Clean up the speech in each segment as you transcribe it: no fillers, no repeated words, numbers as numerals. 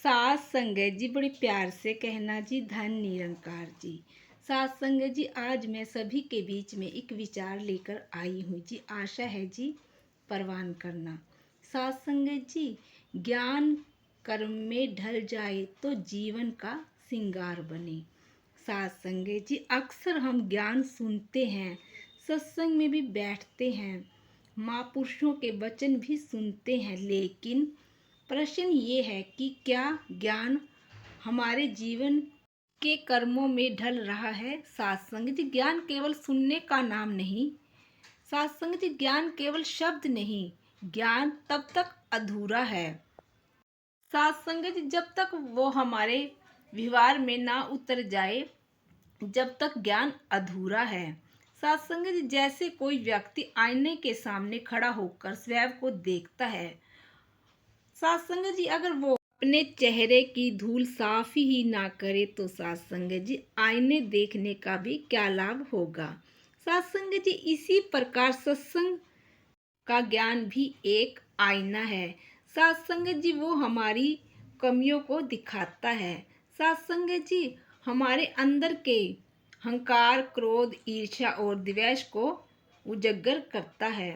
सास संगत जी बड़े प्यार से कहना जी, धन निरंकार जी। सास संगत जी, आज मैं सभी के बीच में एक विचार लेकर आई हूँ जी। आशा है जी परवान करना। सास संगत जी, ज्ञान कर्म में ढल जाए तो जीवन का सिंगार बने। सास संगत जी, अक्सर हम ज्ञान सुनते हैं, सत्संग में भी बैठते हैं, महापुरुषों के वचन भी सुनते हैं, लेकिन प्रश्न ये है कि क्या ज्ञान हमारे जीवन के कर्मों में ढल रहा है। सत्संग जी, ज्ञान केवल सुनने का नाम नहीं। सत्संग जी, ज्ञान केवल शब्द नहीं, ज्ञान तब तक अधूरा है। सत्संग जी, जब तक वो हमारे व्यवहार में ना उतर जाए, जब तक ज्ञान अधूरा है। सत्संग जी, जैसे कोई व्यक्ति आईने के सामने खड़ा होकर स्वयं को देखता है, सत्संग जी अगर वो अपने चेहरे की धूल साफ ही ना करे तो सत्संग जी आईने देखने का भी क्या लाभ होगा। सत्संग जी, इसी प्रकार सत्संग का ज्ञान भी एक आईना है। सत्संग जी वो हमारी कमियों को दिखाता है। सत्संग जी हमारे अंदर के अहंकार, क्रोध, ईर्ष्या और द्वेष को उजागर करता है।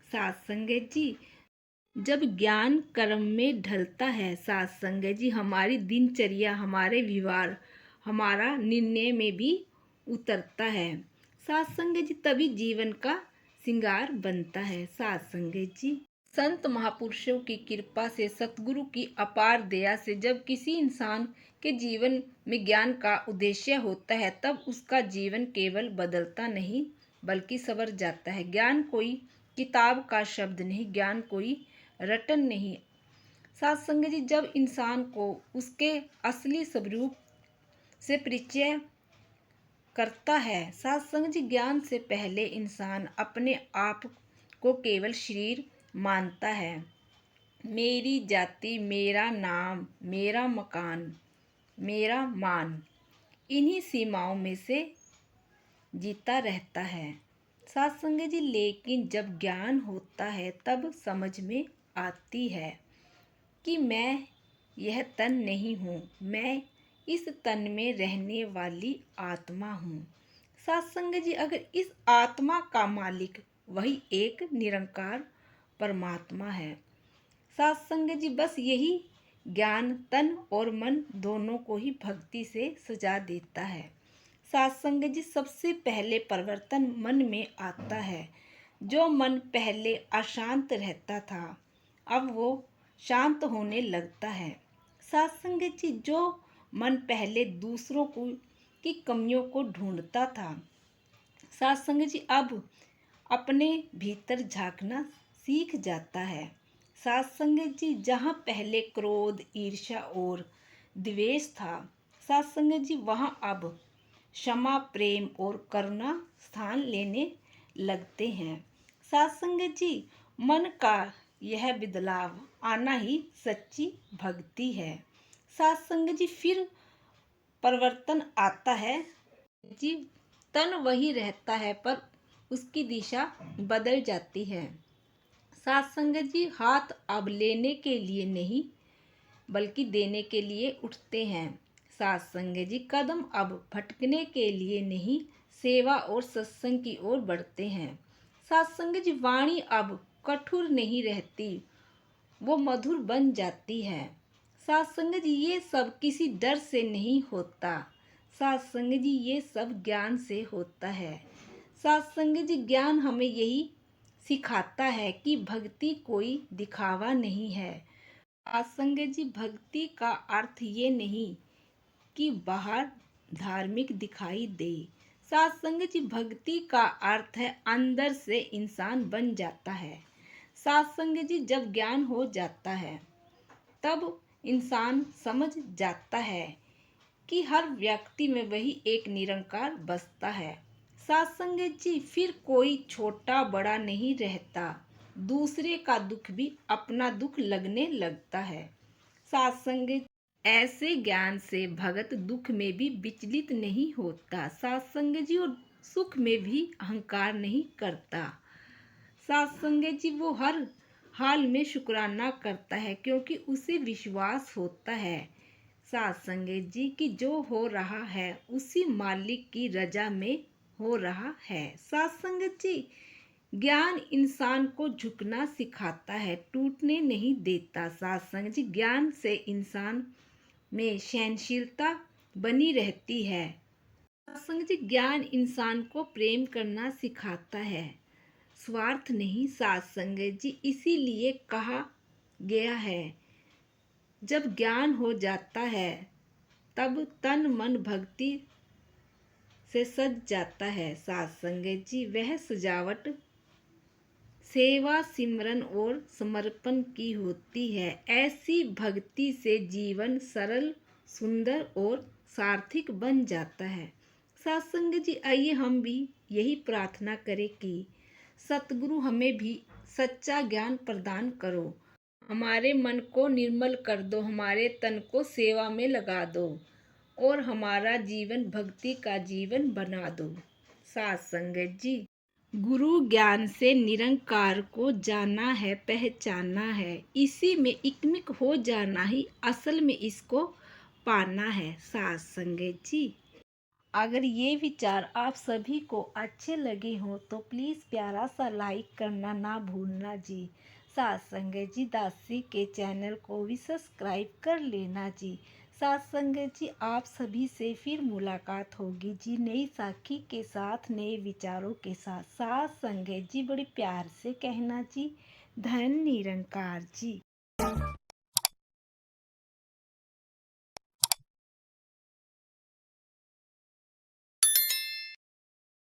सत्संग जी, जब ज्ञान कर्म में ढलता है, सत्संग जी हमारी दिनचर्या, हमारे व्यवहार, हमारा निर्णय में भी उतरता है। सत्संग जी तभी जीवन का सिंगार बनता है। सत्संग जी, संत महापुरुषों की कृपा से, सतगुरु की अपार दया से जब किसी इंसान के जीवन में ज्ञान का उद्देश्य होता है, तब उसका जीवन केवल बदलता नहीं बल्कि संवर जाता है। ज्ञान कोई किताब का शब्द नहीं, ज्ञान कोई रटन नहीं। सत्संग जी, जब इंसान को उसके असली स्वरूप से परिचय करता है, सत्संग जी ज्ञान से पहले इंसान अपने आप को केवल शरीर मानता है। मेरी जाति, मेरा नाम, मेरा मकान, मेरा मान, इन्हीं सीमाओं में से जीता रहता है। सत्संग जी, लेकिन जब ज्ञान होता है तब समझ में आती है कि मैं यह तन नहीं हूँ, मैं इस तन में रहने वाली आत्मा हूँ। सत्संग जी, अगर इस आत्मा का मालिक वही एक निरंकार परमात्मा है। सत्संग जी, बस यही ज्ञान तन और मन दोनों को ही भक्ति से सजा देता है। सत्संग जी, सबसे पहले परिवर्तन मन में आता है। जो मन पहले अशांत रहता था, अब वो शांत होने लगता है। सत्संग जी, जो मन पहले दूसरों की कमियों को ढूंढता था, सत्संग जी अब अपने भीतर झांकना सीख जाता है। सत्संग जी, जहाँ पहले क्रोध, ईर्ष्या और द्वेष था, सत्संग जी वहाँ अब क्षमा, प्रेम और करुणा स्थान लेने लगते हैं। सत्संग जी, मन का यह बदलाव आना ही सच्ची भक्ति है। सत्संग जी, फिर परिवर्तन आता है जी। तन वही रहता है पर उसकी दिशा बदल जाती है। सत्संग जी, हाथ अब लेने के लिए नहीं बल्कि देने के लिए उठते हैं। सत्संग जी, कदम अब भटकने के लिए नहीं, सेवा और सत्संग की ओर बढ़ते हैं। सत्संग जी, वाणी अब कठोर नहीं रहती, वो मधुर बन जाती है। सत्संग जी, ये सब किसी डर से नहीं होता। सत्संग जी, ये सब ज्ञान से होता है। सत्संग जी, ज्ञान हमें यही सिखाता है कि भक्ति कोई दिखावा नहीं है। सत्संग जी, भक्ति का अर्थ ये नहीं कि बाहर धार्मिक दिखाई दे। सत्संग जी, भक्ति का अर्थ है अंदर से इंसान बन जाता है। सत्संग जी, जब ज्ञान हो जाता है तब इंसान समझ जाता है कि हर व्यक्ति में वही एक निरंकार बसता है। सत्संग जी, फिर कोई छोटा बड़ा नहीं रहता, दूसरे का दुख भी अपना दुख लगने लगता है। सत्संग ऐसे ज्ञान से भगत दुख में भी विचलित नहीं होता। सत्संग जी, और सुख में भी अहंकार नहीं करता। सत्संग जी, वो हर हाल में शुक्राना करता है, क्योंकि उसे विश्वास होता है साथ संगत जी कि जो हो रहा है उसी मालिक की रजा में हो रहा है। साथ संगत जी, ज्ञान इंसान को झुकना सिखाता है, टूटने नहीं देता। साथ संगत जी, ज्ञान से इंसान में सहनशीलता बनी रहती है। साथ संगत जी, ज्ञान इंसान को प्रेम करना सिखाता है, स्वार्थ नहीं। साथ संगत जी, इसीलिए कहा गया है जब ज्ञान हो जाता है तब तन मन भक्ति से सज जाता है। साथ संगत जी, वह सजावट सेवा सिमरन और समर्पण की होती है। ऐसी भक्ति से जीवन सरल, सुंदर और सार्थक बन जाता है। साथ संगत जी, आइए हम भी यही प्रार्थना करें कि सतगुरु हमें भी सच्चा ज्ञान प्रदान करो, हमारे मन को निर्मल कर दो, हमारे तन को सेवा में लगा दो और हमारा जीवन भक्ति का जीवन बना दो। साथ संगत जी, गुरु ज्ञान से निरंकार को जाना है, पहचाना है, इसी में एकमिक हो जाना ही असल में इसको पाना है। साथ संगत जी, अगर ये विचार आप सभी को अच्छे लगे हो तो प्लीज़ प्यारा सा लाइक करना ना भूलना जी। साथ संगत जी, दासी के चैनल को भी सब्सक्राइब कर लेना जी। साथ संगत जी, आप सभी से फिर मुलाकात होगी जी, नई साखी के साथ, नए विचारों के साथ। साथ संगत जी, बड़े प्यार से कहना जी, धन निरंकार जी।